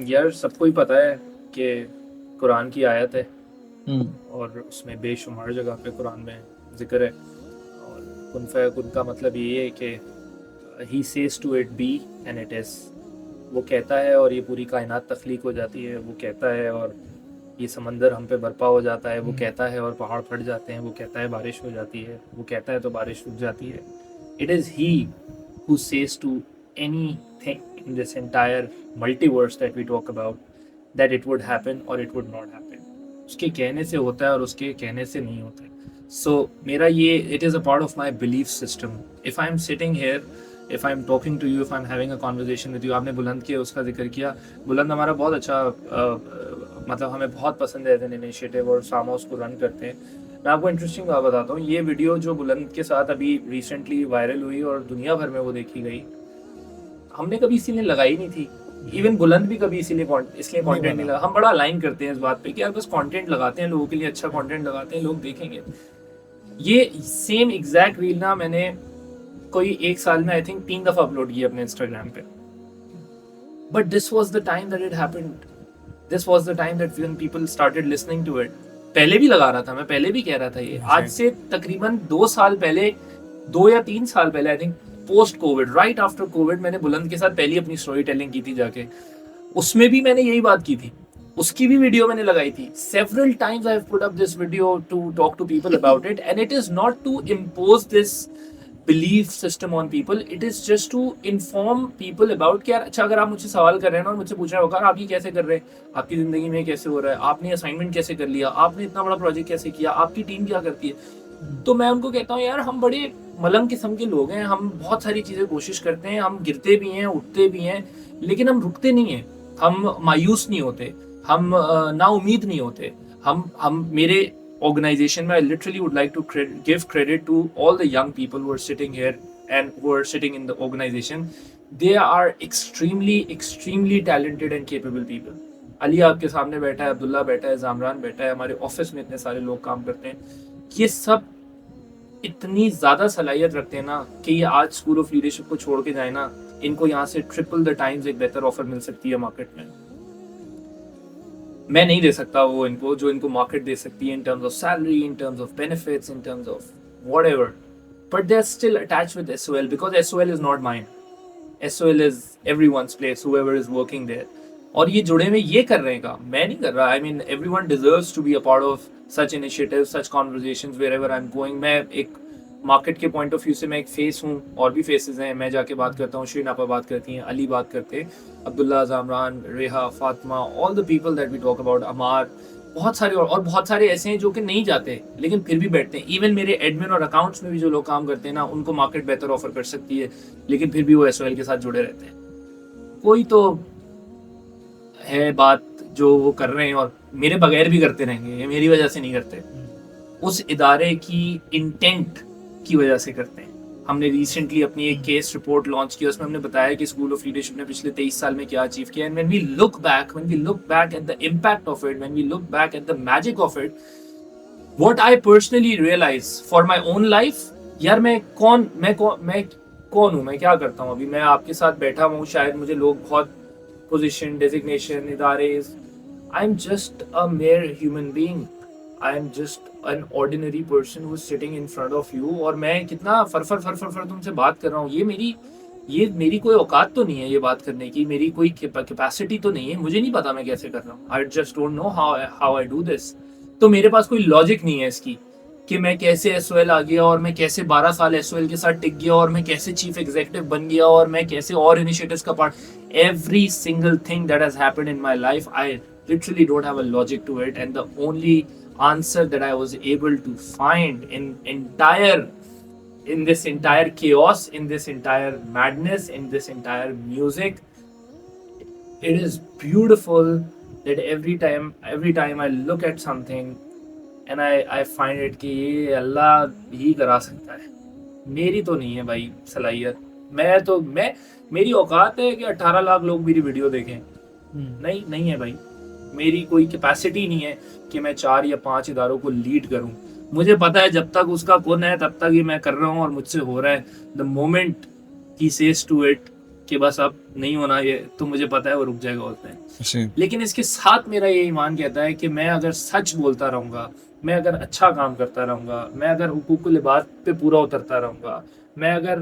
یار سب کو ہی پتہ ہے کہ قرآن کی آیت ہے اور اس میں بے شمار جگہ پہ قرآن میں ذکر ہے، اور کن فیکن کا مطلب یہ ہے کہ he says to it be and it is. وہ کہتا ہے اور یہ پوری کائنات تخلیق ہو جاتی ہے. وہ کہتا ہے اور یہ سمندر ہم پہ برپا ہو جاتا ہے. وہ کہتا ہے اور پہاڑ پھٹ جاتے ہیں. وہ کہتا ہے بارش ہو جاتی ہے. وہ کہتا ہے تو بارش رک جاتی ہے. It is he who says to anything in this entire multiverse that we talk about that it would happen or it would not happen. اس کے کہنے سے ہوتا ہے اور اس کے کہنے سے نہیں ہوتا ہے. سو میرا یہ it is a part of my belief system. If I'm sitting here, if I'm talking to you, if I'm having a conversation with you, آپ نے بلند کے اس کا ذکر کیا. بلند ہمارا بہت اچھا مطلب ہمیں بہت پسند ہے ایز این انیشیٹو اور ساما اس کو رن کرتے ہیں. میں آپ کو انٹرسٹنگ بات بتاتا ہوں. یہ ویڈیو جو بلند کے ساتھ ابھی ریسنٹلی وائرل ہوئی اور دنیا بھر میں وہ دیکھی گئی، ہم نے کبھی اسی لیے لگائی نہیں تھی. ایون بلند بھی کبھی اس لیے کانٹینٹ نہیں لگا. ہم بڑا الائن کرتے ہیں اس بات پہ کہ یار بس کانٹینٹ لگاتے ہیں، لوگوں کے لیے اچھا کانٹینٹ لگاتے ہیں، لوگ دیکھیں گے. یہ سیم ایگزیکٹ ریل نا میں نے کوئی ایک سال میں آئی تھنک 3 دفعہ اپلوڈ کی اپنے انسٹاگرام پہ. But this was the time that it happened. This was the time that when people started listening to it. پہلے بھی لگا رہا تھا میں، پہلے بھی کہہ رہا تھا. یہ آج سے تقریباً 2 سال پہلے، 2 یا 3 سال پہلے I think post Covid, right after Covid, میں نے بلند کے ساتھ پہلی اپنی اسٹوری ٹیلنگ کی تھی جا کے. اس میں بھی میں نے یہی بات کی تھی. اس کی بھی ویڈیو میں نے لگائی تھی. several times I have put up this video to talk to people about it, and it is not to impose this belief system on people. It is just to inform people about کہ یار اچھا اگر آپ مجھ سے سوال کر رہے ہیں نا اور مجھ سے پوچھ رہے ہوگا آپ یہ کیسے کر رہے ہیں، آپ کی زندگی میں کیسے ہو رہا ہے، آپ نے اسائنمنٹ کیسے کر لیا، آپ نے اتنا بڑا پروجیکٹ کیسے کیا، آپ کی ٹیم کیا کرتی ہے. تو میں ان کو کہتا ہوں یار ہم بڑے ملنگ قسم کے لوگ ہیں. ہم بہت ساری چیزیں کوشش کرتے ہیں، ہم گرتے بھی ہیں، اٹھتے بھی ہیں، لیکن ہم رکتے نہیں ہیں. ہم مایوس نہیں ہوتے، ہم نا امید نہیں ہوتے. ہم میرے organization میں I literally would like to give credit to all the young people who are sitting here and who are sitting in the organization. They are extremely talented and capable people. علی آپ کے سامنے بیٹھا ہے، عبداللہ بیٹھا ہے، زامران بیٹھا ہے، ہمارے آفس میں اتنے سارے لوگ کام کرتے ہیں. یہ سب اتنی زیادہ صلاحیت رکھتے ہیں نا کہ یہ آج اسکول آف لیڈرشپ کو چھوڑ کے جائیں نا، ان کو یہاں سے ٹرپل دا ٹائمز ایک بہتر آفر مل سکتی ہے مارکیٹ میں. میں نہیں دے سکتا وہ ان کو جو ان کو مارکیٹ دے سکتی ہے in terms of salary, in terms of benefits, in terms of whatever. But they are still attach with SOL because SOL is not mine. SOL is everyone's place whoever is working there. اور یہ جڑے ہوئے یہ کر رہے ہیں کام، میں نہیں کر رہا. I mean everyone deserves to be a part of such initiatives, such conversations wherever I'm going. میں ایک مارکیٹ کے پوائنٹ آف ویو سے میں ایک فیس ہوں، اور بھی فیسز ہیں. میں جا کے بات کرتا ہوں، شرین آپا بات کرتی ہیں، علی بات کرتے، عبداللہ، Zamran, Rhea, Fatima, all the people that we talk about، Ammar, بہت سارے اور بہت سارے ایسے ہیں جو کہ نہیں جاتے لیکن پھر بھی بیٹھتے ہیں. ایون میرے ایڈمن اور اکاؤنٹس میں بھی جو لوگ کام کرتے ہیں نا، ان کو مارکیٹ بہتر آفر کر سکتی ہے لیکن پھر بھی وہ SOL کے ساتھ جڑے رہتے ہیں. کوئی تو ہے بات جو وہ کر رہے ہیں اور میرے بغیر بھی کرتے رہیں گے، یہ میری وجہ سے نہیں کرتے، اس ادارے کی انٹینٹ کی وجہ سے کرتے ہیں. ہم نے ریسنٹلی اپنی ایک کیس رپورٹ لانچ کی، اس میں ہم نے بتایا کہ اسکول آف لیڈرشپ نے پچھلے 23 سال میں کیا اچیو کیا. And when we look back at the impact of it, when we look back at the magic of it, what I personally realize for my own life، یار میں کون ہوں، میں کیا کرتا ہوں. ابھی میں آپ کے ساتھ بیٹھا ہوں، شاید مجھے لوگ بہت پوزیشن، ڈیزگنیشن، ادارے، I'm just a mere human being. I'm just an ordinary person who's sitting in front of you. اور میں کتنا فر تم سے بات کر رہا ہوں. یہ میری کوئی اوقات تو نہیں ہے یہ بات کرنے کی، میری کوئی کیپیسٹی تو نہیں ہے. مجھے نہیں پتا میں کیسے کر رہا ہوں. I just don't know how I do this. تو میرے پاس کوئی لاجک نہیں ہے اس کی کہ میں کیسے SOL آ گیا اور میں کیسے 12 سال SOL کے ساتھ ٹک گیا اور میں کیسے چیف ایگزیکٹو بن گیا اور میں کیسے اور انیشیٹوز کا part. Every single thing that has happened in my life, I literally don't have a logic to it, and the only answer that I was able to find in this entire chaos, in this entire madness, in this entire music, it is beautiful that every time I look at something and I find it کہ یہ اللہ ہی کرا سکتا ہے. میری تو نہیں ہے بھائی صلاحیت. میری اوقات ہے کہ 18 لاکھ لوگ میری ویڈیو دیکھیں؟ نہیں ہے بھائی. میری کوئی کیپیسٹی نہیں ہے کہ میں 4 یا 5 اداروں کو لیڈ کروں. مجھے پتا ہے جب تک اس کا کون ہے تب تک یہ میں کر رہا ہوں اور مجھ سے ہو رہا ہے. The moment he says to it کہ بس اب نہیں ہونا یہ تو مجھے پتا ہے وہ رک جائے گا ہوتا ہے. لیکن اس کے ساتھ میرا یہ ایمان کہتا ہے کہ میں اگر سچ بولتا رہوں گا, میں اگر اچھا کام کرتا رہوں گا, میں اگر حقوق العباد پہ پورا اترتا رہوں گا, میں اگر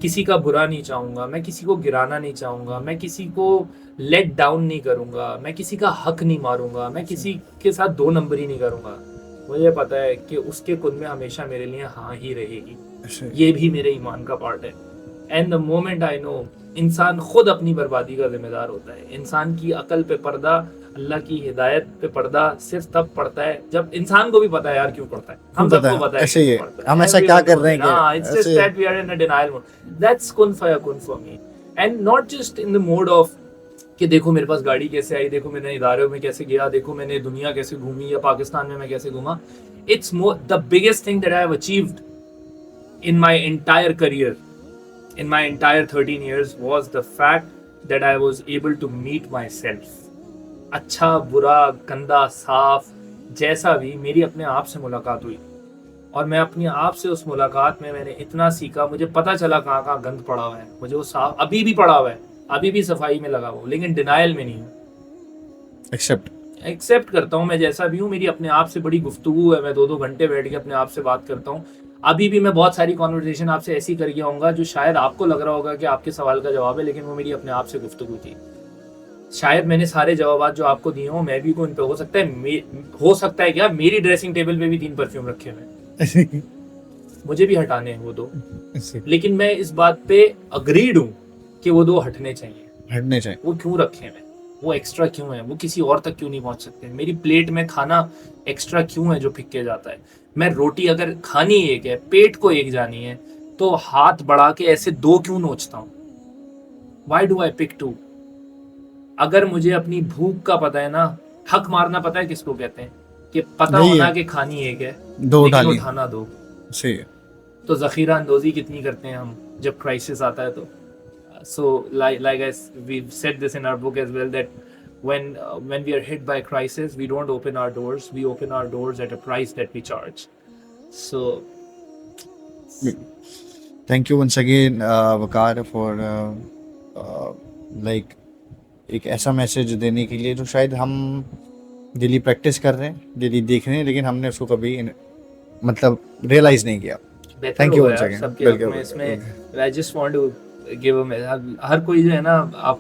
کسی کا برا نہیں چاہوں گا, میں کسی کو گرانا نہیں چاہوں گا, میں کسی کو لیٹ ڈاؤن نہیں کروں گا, میں کسی کا حق نہیں ماروں گا, میں کسی کے ساتھ 2 نمبری نہیں کروں گا, مجھے پتا ہے کہ اس کے کن میں ہمیشہ میرے لیے ہاں ہی رہے گی. یہ بھی میرے ایمان کا پارٹ ہے. اینڈ دا مومنٹ آئی نو, انسان خود اپنی بربادی کا ذمہ دار ہوتا ہے. انسان کی عقل پہ پردہ, اللہ کی ہدایت پہ پردہ صرف تب پڑتا ہے جب انسان کو بھی پتا ہے یار کیوں پڑتا ہے. ہم سب کو پتا ہے ہم ایسا کیا کر رہے ہیں. ہاں, it's just that we are in a denial mode. That's کن فیکون for me. And not just in the mode of کہ دیکھو میرے پاس گاڑی کیسے آئی, دیکھو میں نے اداروں میں کیسے گیا, دیکھو میں نے دنیا کیسے گھومی یا پاکستان میں کیسے گھوما. It's more the biggest thing that I have achieved in my entire career, in my entire 13 years, was the fact that I was able to meet myself. اچھا برا گندا صاف جیسا بھی میری اپنے آپ سے ملاقات ہوئی, اور میں اپنے آپ سے اس ملاقات میں نے اتنا سیکھا, مجھے پتا چلا کہاں کہاں گند پڑا ہوا ہے, مجھے وہ صاف ابھی بھی پڑا ہوا ہے, ابھی بھی صفائی میں لگا ہوا ہوں, لیکن ڈینائل میں نہیں ہوں. ایکسیپٹ کرتا ہوں میں جیسا بھی ہوں. میری اپنے آپ سے بڑی گفتگو ہے, میں 2 گھنٹے بیٹھ کے اپنے آپ سے بات کرتا ہوں. ابھی بھی میں بہت ساری کانورسیشن آپ سے ایسی کر گیا ہوں گا جو شاید آپ کو لگ رہا ہوگا کہ آپ کے سوال کا جواب ہے, لیکن وہ میری اپنے آپ سے گفتگو تھی. شاید میں نے سارے جوابات جو آپ کو دیے ہوں میں بھی کو ان پہ ہو سکتا ہے کیا میری ڈریسنگ ٹیبل پہ بھی 3 پرفیوم رکھے ہوئے ہیں, مجھے بھی ہٹانے ہیں وہ 2, لیکن میں اس بات پہ اگریڈ ہوں کہ وہ 2 ہٹنے چاہیے. وہ کیوں رکھے ہیں, وہ ایکسٹرا کیوں ہے, وہ کسی اور تک کیوں نہیں پہنچ سکتے. میری پلیٹ میں کھانا ایکسٹرا کیوں ہے جو پھک کے جاتا ہے. میں روٹی اگر کھانی ایک ہے, پیٹ کو ایک جانی ہے, تو ہاتھ بڑھا کے ایسے 2 کیوں نوچتا ہوں. وائی ڈو آئی پک 2؟ اگر مجھے اپنی بھوک کا پتا ہے نا, حق مارنا پتا ہے کس کو کہتے ہیں, کہ پتا ہونا کہ کھانی ایک ہے لیکن اٹھانا 2. تو ذخیرہ اندوزی کتنی کرتے ہیں ہم جب کرائسس آتا ہے تو. So like we've said this in our book as well, that when we are hit by crisis, we don't open our doors, we open our doors at a price that we charge. So thank you once again Waqar for like ایک ایسا message دینے کے لیے جو شاید ہم daily practice کر رہے ہیں, ڈیلی دیکھ رہے ہیں, لیکن ہم نے اس کو کبھی مطلب ریئلائز نہیں کیا. Thank you once again. سب کے میں اس میں I just want to give ہر کوئی جو ہے نا, آپ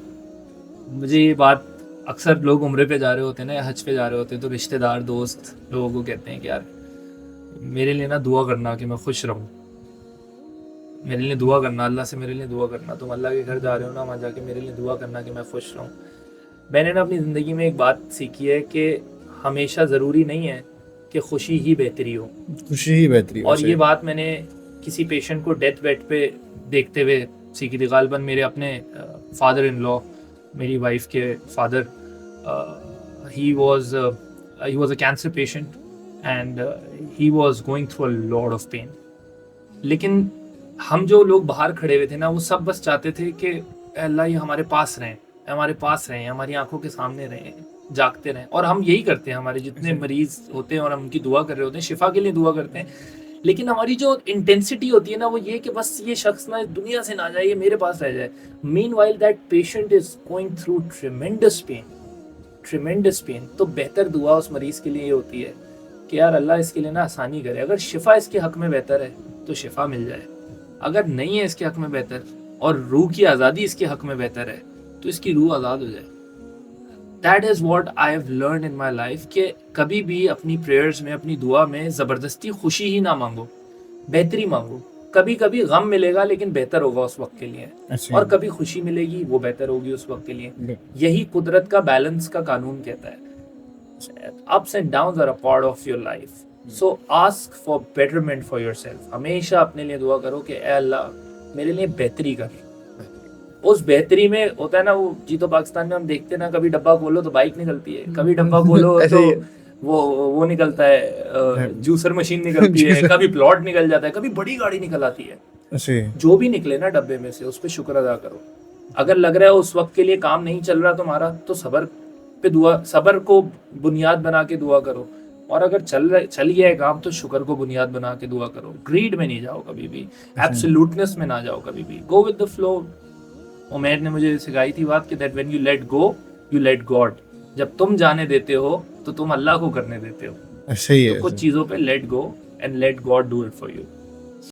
مجھے یہ بات اکثر لوگ عمرے پہ جا رہے ہوتے ہیں نا یا حج پہ جا رہے ہوتے ہیں تو رشتہ دار دوست لوگوں کو کہتے ہیں کہ یار میرے لیے نا دعا کرنا کہ میں خوش رہوں, میرے لیے دعا کرنا, اللہ سے میرے لیے دعا کرنا. تم اللہ کے گھر جا رہے ہو نا, وہاں جا کے میرے لیے دعا کرنا کہ میں خوش رہوں. میں نے نا اپنی زندگی میں ایک بات سیکھی ہے کہ ہمیشہ ضروری نہیں ہے کہ خوشی ہی بہتری ہو. اور یہ بات میں نے کسی پیشنٹ کو ڈیتھ بیڈ پہ دیکھتے ہوئے سیکھی تھی. غالباً میرے اپنے فادر ان لا, میری وائف کے father, he was a cancer patient and he was going through a lot of pain. لیکن ہم جو لوگ باہر کھڑے ہوئے تھے نا, وہ سب بس چاہتے تھے کہ اللہ یہ ہمارے پاس رہیں, ہماری آنکھوں کے سامنے رہیں, جاگتے رہیں. اور ہم یہی کرتے ہیں, ہمارے جتنے مریض ہوتے ہیں اور ہم ان کی دعا کر رہے ہوتے ہیں, شفا کے لیے دعا کرتے ہیں. لیکن ہماری جو انٹینسٹی ہوتی ہے نا, وہ یہ کہ بس یہ شخص نا دنیا سے نہ جائے, یہ میرے پاس رہ جائے. Meanwhile that patient is going through tremendous pain. تو بہتر دعا اس مریض کے لیے یہ ہوتی ہے کہ یار اللہ اس کے لیے نا آسانی کرے. اگر شفا اس کے حق میں بہتر ہے تو شفا مل جائے, اگر نہیں ہے اس کے حق میں بہتر اور روح کی آزادی اس کے حق میں بہتر ہے تو اس کی روح آزاد ہو جائے. That is what I have learned in my life, کہ کبھی بھی اپنی پریئرز میں, اپنی دعا میں زبردستی خوشی ہی نہ مانگو, بہتری مانگو. کبھی کبھی غم ملے گا لیکن بہتر ہوگا اس وقت کے لیے, اور کبھی خوشی ملے گی وہ بہتر ہوگی اس وقت کے لیے. یہی قدرت کا بیلنس کا قانون کہتا ہے. Ups and downs are a part of your life. So ask for betterment for yourself. ہمیشہ اپنے لیے دعا کرو کہ اے اللہ میرے لیے بہتری کر. اس بہتری میں ہوتا ہے نا, وہ جی تو پاکستان میں ہم دیکھتے ہیں نا, کبھی ڈبہ کھولو تو بائک نکلتی ہے, کبھی ڈبہ کھولو تو وہ نکلتا ہے, جوسر مشین نکلتی ہے, کبھی پلاٹ نکل جاتا ہے, کبھی بڑی گاڑی نکل آتی ہے. جو بھی نکلے نا ڈبے میں سے اس پہ شکر ادا کرو. اگر لگ رہا ہے اس وقت کے لیے کام نہیں چل رہا تمہارا, تو صبر کو بنیاد بنا کے دعا کرو. اور اگر چل گیا ہے کام تو شکر کو بنیاد بنا کے دعا کرو. گریڈ میں نہیں جاؤ کبھی بھی, ایبسولوٹنس میں نہ جاؤ کبھی بھی. Go with the flow. Umair نے مجھے سکھائی تھی بات کہ that when you let go you let God. جب تم جانے دیتے ہو تو تم اللہ کو کرنے دیتے ہو. صحیح ہے. کچھ چیزوں پہ let go and let God do it for you.